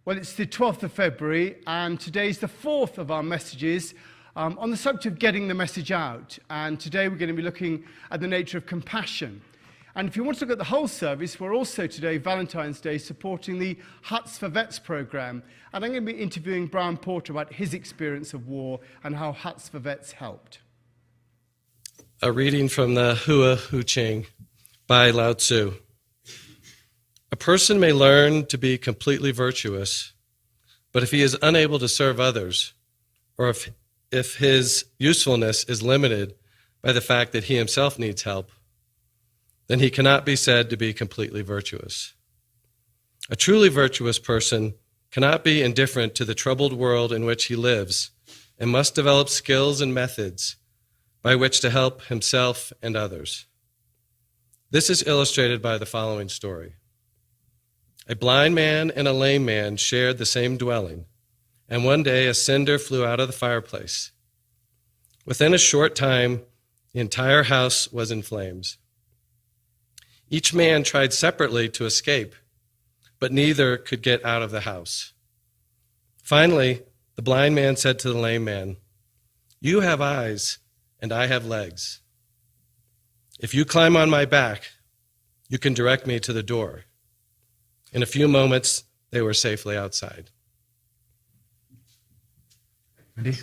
Well, it's the 12th of February, and today's the fourth of our messages on the subject of getting the message out. And today we're going to be looking at the nature of compassion. And if you want to look at the whole service, we're also today, Valentine's Day, supporting the Huts for Vets program. And I'm going to be interviewing Brian Porter about his experience of war and how Huts for Vets helped. A reading from the Hua Hu Ching by Lao Tzu. A person may learn to be completely virtuous, but if he is unable to serve others, or if his usefulness is limited by the fact that he himself needs help, then he cannot be said to be completely virtuous. A truly virtuous person cannot be indifferent to the troubled world in which he lives and must develop skills and methods by which to help himself and others. This is illustrated by the following story. A blind man and a lame man shared the same dwelling, and one day a cinder flew out of the fireplace. Within a short time, the entire house was in flames. Each man tried separately to escape, but neither could get out of the house. Finally, the blind man said to the lame man, "You have eyes, and I have legs. If you climb on my back, you can direct me to the door." In a few moments, they were safely outside. Ready?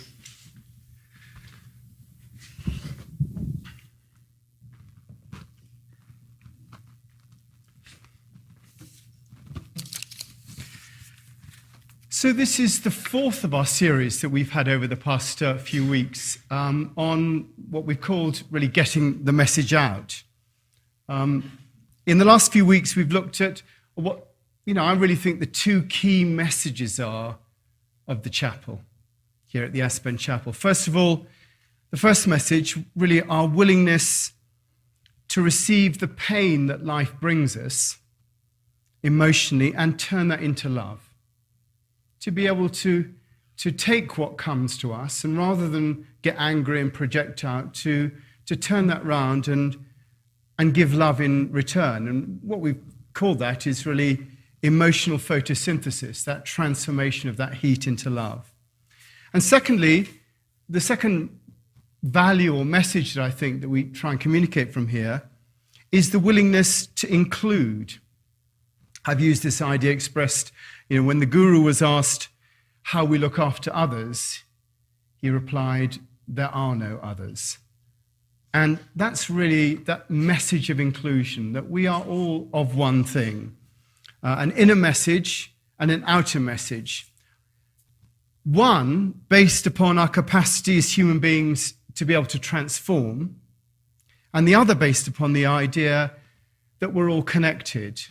So this is the fourth of our series that we've had over the past few weeks on what we've called really getting the message out. In the last few weeks, we've looked at what I really think the two key messages are of the chapel here at the Aspen Chapel. First of all, the first message, really our willingness to receive the pain that life brings us emotionally and turn that into love. To be able to take what comes to us and rather than get angry and project out, to turn that round and give love in return. And what we've called that is really emotional photosynthesis, that transformation of that heat into love. And secondly, the second value or message that I think that we try and communicate from here is the willingness to include. I've used this idea expressed, when the guru was asked how we look after others, he replied, "There are no others." And that's really that message of inclusion, that we are all of one thing. An inner message and an outer message. One, based upon our capacity as human beings to be able to transform, and the other based upon the idea that we're all connected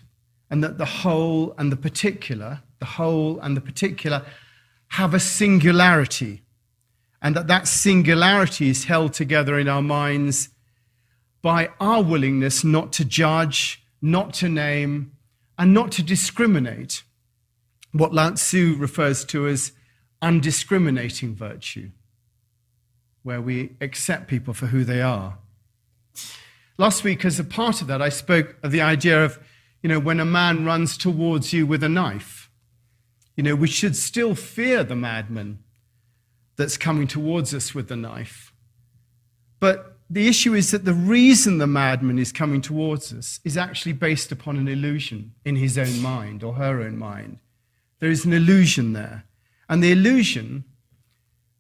and that the whole and the particular have a singularity, and that singularity is held together in our minds by our willingness not to judge, not to name, and not to discriminate, what Lao Tzu refers to as undiscriminating virtue, where we accept people for who they are. Last week, as a part of that, I spoke of the idea of, when a man runs towards you with a knife, we should still fear the madman that's coming towards us with the knife. But the issue is that the reason the madman is coming towards us is actually based upon an illusion in his own mind or her own mind. There is an illusion there. And the illusion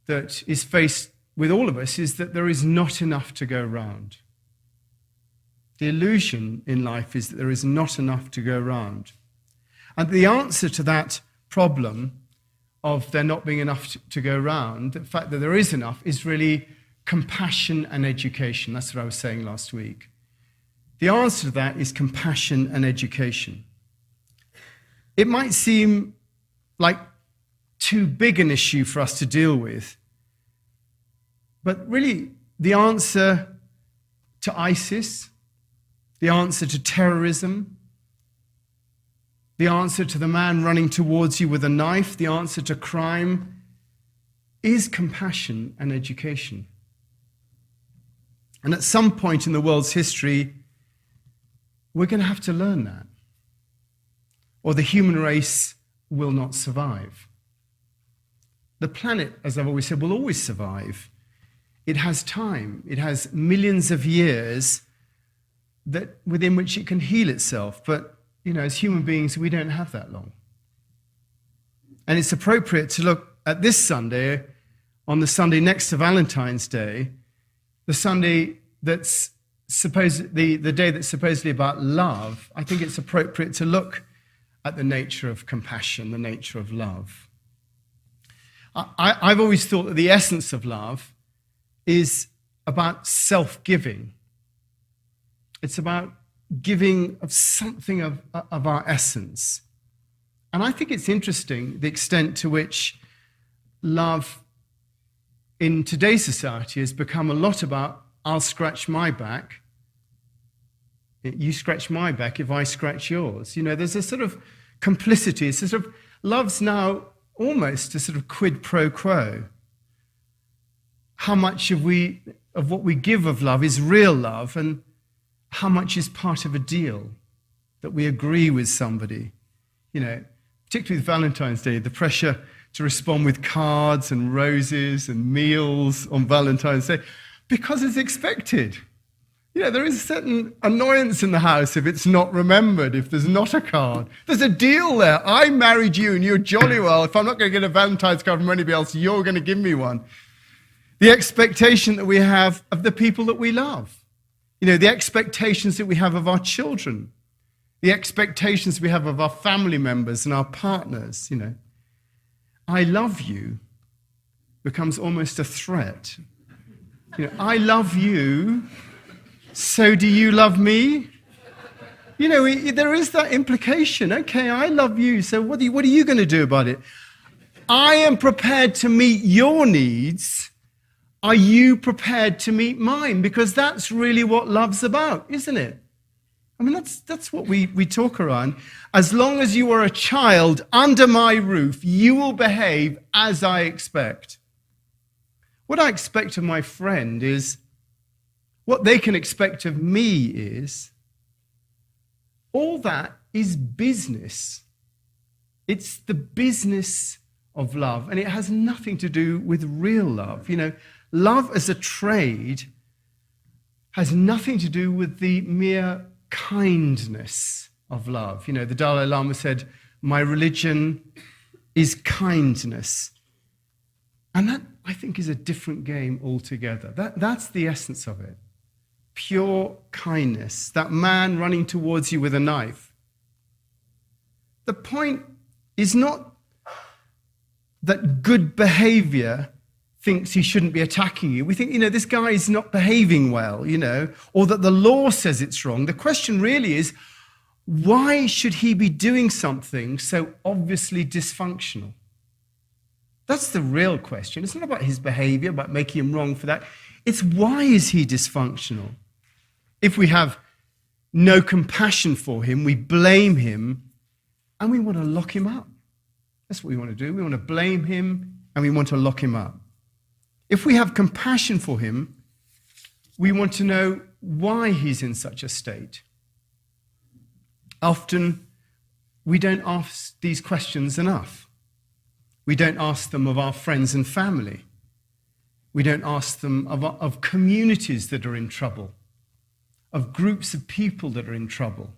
that is faced with all of us is that there is not enough to go round. The illusion in life is that there is not enough to go round. And the answer to that problem of there not being enough to go round, the fact that there is enough, is really compassion and education. That's what I was saying last week. The answer to that is compassion and education. It might seem like too big an issue for us to deal with, but really the answer to ISIS, the answer to terrorism, the answer to the man running towards you with a knife, the answer to crime is compassion and education. And at some point in the world's history, we're going to have to learn that. Or the human race will not survive. The planet, as I've always said, will always survive. It has time. It has millions of years within which it can heal itself. But, as human beings, we don't have that long. And it's appropriate to look at this Sunday, on the Sunday next to Valentine's Day, the Sunday that's the day that's supposedly about love. I think it's appropriate to look at the nature of compassion, the nature of love. I've always thought that the essence of love is about self-giving. It's about giving of something of our essence. And I think it's interesting the extent to which love in today's society has become a lot about I'll scratch my back, you scratch my back if I scratch yours. There's a sort of complicity. It's a sort of, love's now almost a sort of quid pro quo. How much of what we give of love is real love, and how much is part of a deal that we agree with somebody? Particularly with Valentine's Day, the pressure to respond with cards and roses and meals on Valentine's Day, because it's expected. There is a certain annoyance in the house if it's not remembered, if there's not a card. There's a deal there. I married you and you're jolly well. If I'm not going to get a Valentine's card from anybody else, you're going to give me one. The expectation that we have of the people that we love. The expectations that we have of our children. The expectations we have of our family members and our partners. I love you becomes almost a threat. I love you, so do you love me? There is that implication. Okay, I love you, so what are you going to do about it? I am prepared to meet your needs. Are you prepared to meet mine? Because that's really what love's about, isn't it? That's what we talk around. As long as you are a child under my roof, you will behave as I expect. What I expect of my friend is what they can expect of me is all that is business. It's the business of love, and it has nothing to do with real love. Love as a trade has nothing to do with the mere kindness of love. The Dalai Lama said, my religion is kindness. And that, I think, is a different game altogether. That's the essence of it. Pure kindness. That man running towards you with a knife. The point is not that good behavior thinks he shouldn't be attacking you. We think, this guy is not behaving well, or that the law says it's wrong. The question really is, why should he be doing something so obviously dysfunctional? That's the real question. It's not about his behavior, about making him wrong for that. It's why is he dysfunctional? If we have no compassion for him, we blame him, and we want to lock him up. That's what we want to do. We want to blame him, and we want to lock him up. If we have compassion for him, we want to know why he's in such a state. Often, we don't ask these questions enough. We don't ask them of our friends and family. We don't ask them of communities that are in trouble, of groups of people that are in trouble.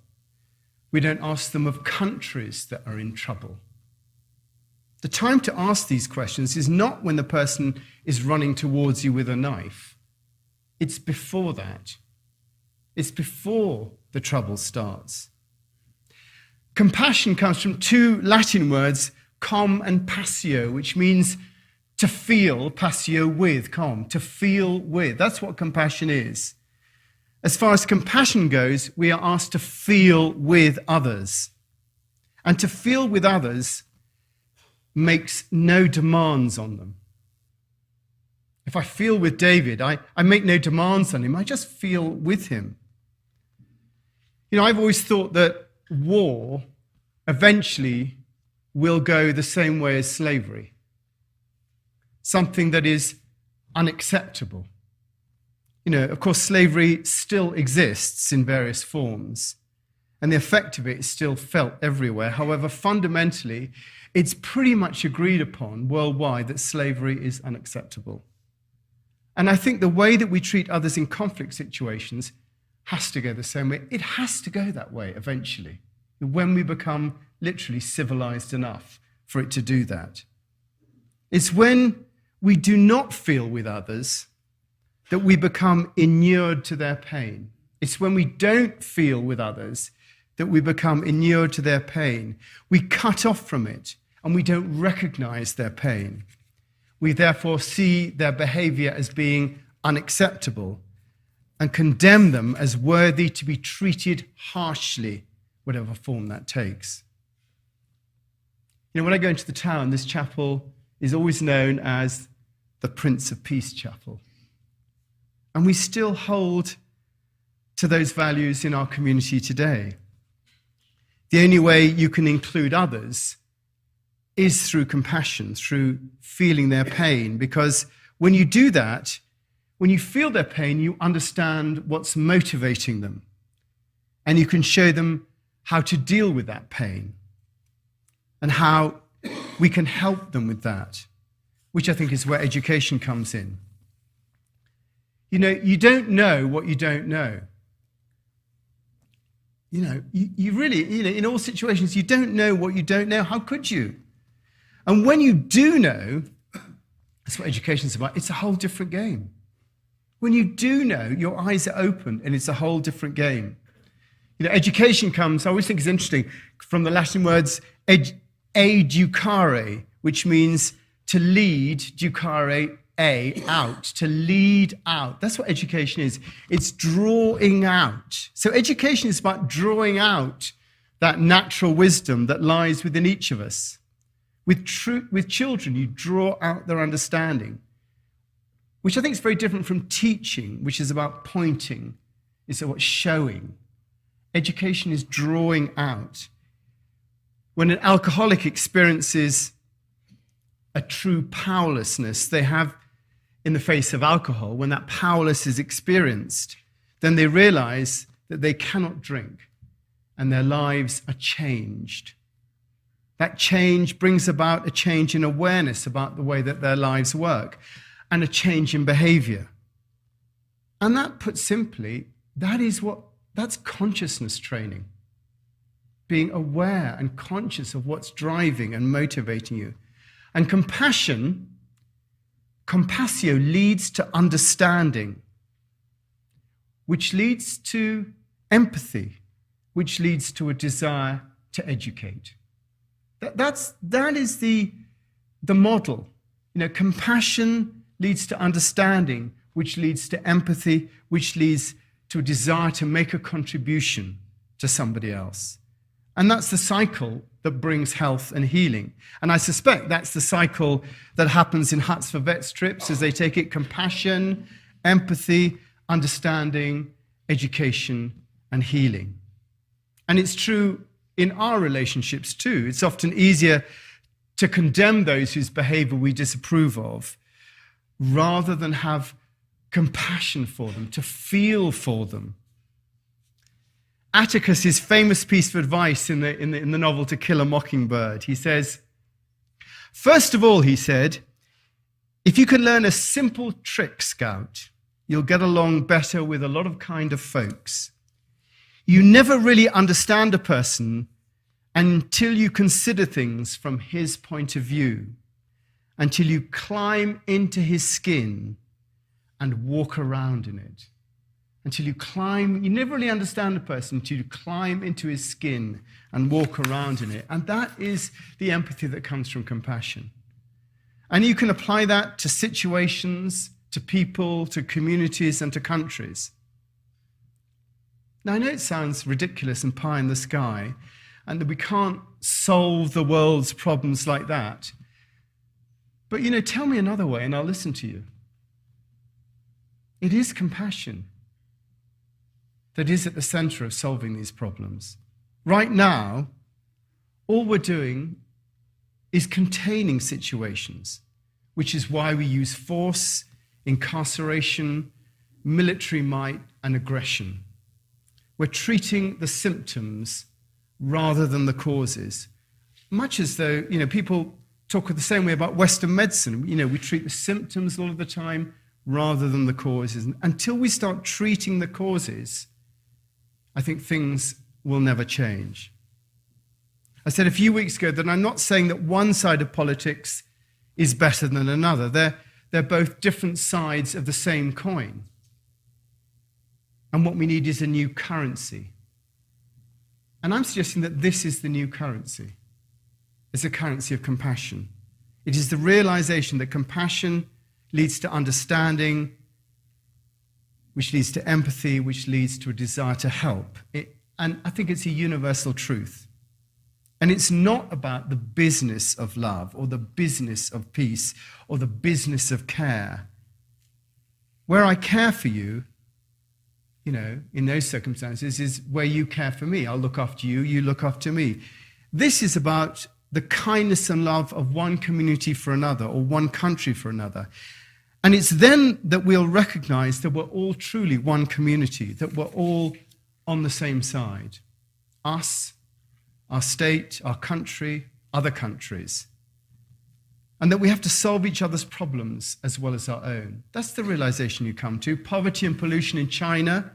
We don't ask them of countries that are in trouble. The time to ask these questions is not when the person is running towards you with a knife. It's before that. It's before the trouble starts. Compassion comes from two Latin words, com and passio, which means to feel, passio with, com, to feel with. That's what compassion is. As far as compassion goes, we are asked to feel with others. And to feel with others makes no demands on them. If I feel with David, I make no demands on him. I just feel with him. I've always thought that war eventually will go the same way as slavery. Something that is unacceptable. Of course, slavery still exists in various forms. And the effect of it is still felt everywhere. However, fundamentally, it's pretty much agreed upon worldwide that slavery is unacceptable. And I think the way that we treat others in conflict situations has to go the same way. It has to go that way eventually, when we become literally civilized enough for it to do that. It's when we do not feel with others that we become inured to their pain. It's when we don't feel with others that we become inured to their pain. We cut off from it and we don't recognize their pain. We therefore see their behavior as being unacceptable and condemn them as worthy to be treated harshly, whatever form that takes. You know, when I go into the town, this chapel is always known as the Prince of Peace Chapel. And we still hold to those values in our community today. The only way you can include others is through compassion, through feeling their pain, because when you do that, when you feel their pain, you understand what's motivating them, and you can show them how to deal with that pain and how we can help them with that, which I think is where education comes in. You know, you don't know what you don't know. You know, you really, in all situations, you don't know what you don't know. How could you? And when you do know, that's what education's about, it's a whole different game. When you do know, your eyes are open and it's a whole different game. You know, education comes, I always think it's interesting, from the Latin words educare, which means to lead, educare, out, to lead out. That's what education is. It's drawing out. So education is about drawing out that natural wisdom that lies within each of us. With children, you draw out their understanding, which I think is very different from teaching, which is about pointing. It's about showing. Education is drawing out. When an alcoholic experiences a true powerlessness they have in the face of alcohol, when that powerlessness is experienced, then they realize that they cannot drink and their lives are changed. That change brings about a change in awareness about the way that their lives work and a change in behavior. And that, put simply, that's consciousness training. Being aware and conscious of what's driving and motivating you. And compassion, compassion leads to understanding, which leads to empathy, which leads to a desire to educate. That is the model. You know, compassion leads to understanding, which leads to empathy, which leads to a desire to make a contribution to somebody else. And that's the cycle that brings health and healing. And I suspect that's the cycle that happens in Huts for Vets trips as they take it: compassion, empathy, understanding, education, and healing. And it's true in our relationships too. It's often easier to condemn those whose behavior we disapprove of rather than have compassion for them, to feel for them. Atticus' famous piece of advice in the novel To Kill a Mockingbird, he says, first of all, he said, if you can learn a simple trick, Scout, you'll get along better with a lot of kind of folks. You never really understand a person until you consider things from his point of view, until you climb into his skin and walk around in it. You never really understand a person until you climb into his skin and walk around in it. And that is the empathy that comes from compassion. And you can apply that to situations, to people, to communities, and to countries. Now, I know it sounds ridiculous and pie in the sky, and that we can't solve the world's problems like that. But, tell me another way and I'll listen to you. It is compassion that is at the center of solving these problems. Right now, all we're doing is containing situations, which is why we use force, incarceration, military might, and aggression. We're treating the symptoms rather than the causes. Much as though, people talk the same way about Western medicine. We treat the symptoms all of the time rather than the causes. And until we start treating the causes, I think things will never change. I said a few weeks ago that I'm not saying that one side of politics is better than another. They're both different sides of the same coin. And what we need is a new currency. And I'm suggesting that this is the new currency. It's a currency of compassion. It is the realization that compassion leads to understanding, which leads to empathy, which leads to a desire to help. And I think it's a universal truth. And it's not about the business of love or the business of peace or the business of care. Where I care for you, in those circumstances, is where you care for me. I'll look after you, you look after me. This is about the kindness and love of one community for another or one country for another. And it's then that we'll recognize that we're all truly one community, that we're all on the same side. Us, our state, our country, other countries. And that we have to solve each other's problems as well as our own. That's the realization you come to. Poverty and pollution in China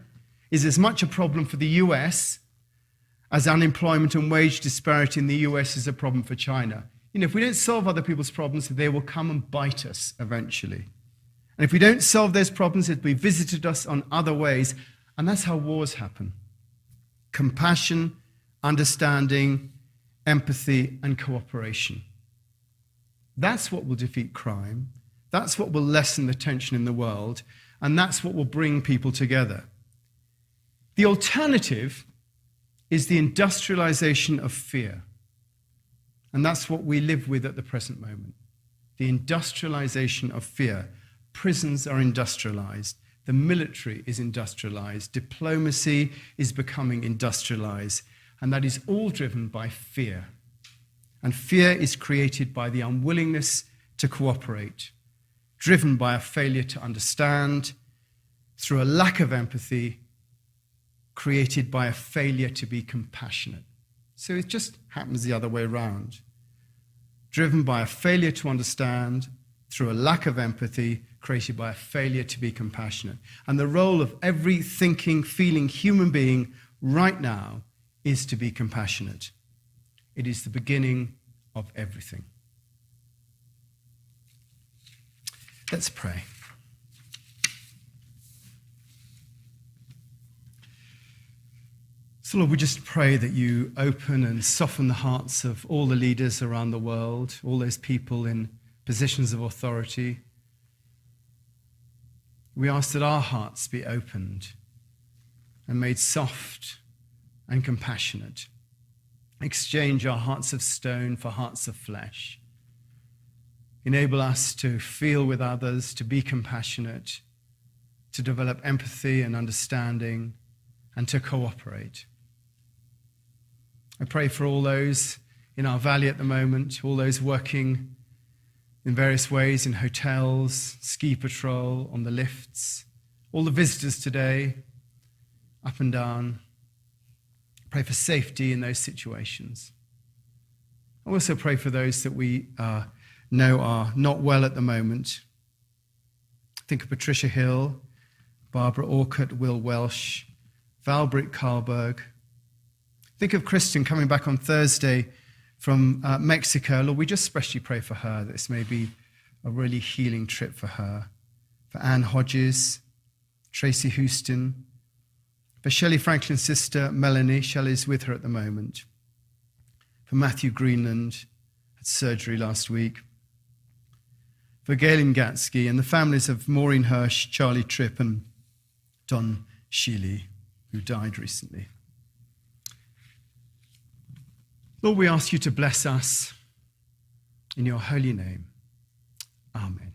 is as much a problem for the US as unemployment and wage disparity in the US is a problem for China. If we don't solve other people's problems, they will come and bite us eventually. And if we don't solve those problems, it'll be visited us on other ways. And that's how wars happen. Compassion, understanding, empathy, and cooperation. That's what will defeat crime. That's what will lessen the tension in the world. And that's what will bring people together. The alternative is the industrialization of fear. And that's what we live with at the present moment. The industrialization of fear. Prisons are industrialized. The military is industrialized. Diplomacy is becoming industrialized. And that is all driven by fear. And fear is created by the unwillingness to cooperate, driven by a failure to understand, through a lack of empathy, created by a failure to be compassionate. So it just happens the other way around. Driven by a failure to understand, through a lack of empathy, created by a failure to be compassionate. And the role of every thinking, feeling human being right now is to be compassionate. It is the beginning of everything. Let's pray. So Lord, we just pray that you open and soften the hearts of all the leaders around the world, all those people in positions of authority. We ask that our hearts be opened and made soft and compassionate. Exchange our hearts of stone for hearts of flesh. Enable us to feel with others, to be compassionate, to develop empathy and understanding, and to cooperate. I pray for all those in our valley at the moment, all those working in various ways in hotels, ski patrol, on the lifts, all the visitors today, up and down. Pray for safety in those situations. I also pray for those that we know are not well at the moment. Think of Patricia Hill, Barbara Orcutt, Will Welsh, Valbritt Karlberg. Think of Kristen coming back on Thursday from Mexico. Lord, we just especially pray for her, that this may be a really healing trip for her. For Anne Hodges, Tracy Houston, for Shelley Franklin's sister, Melanie. Shelley's with her at the moment. For Matthew Greenland, had surgery last week. For Galen Gatsky and the families of Maureen Hirsch, Charlie Tripp, and Don Sheely, who died recently. Lord, we ask you to bless us in your holy name. Amen.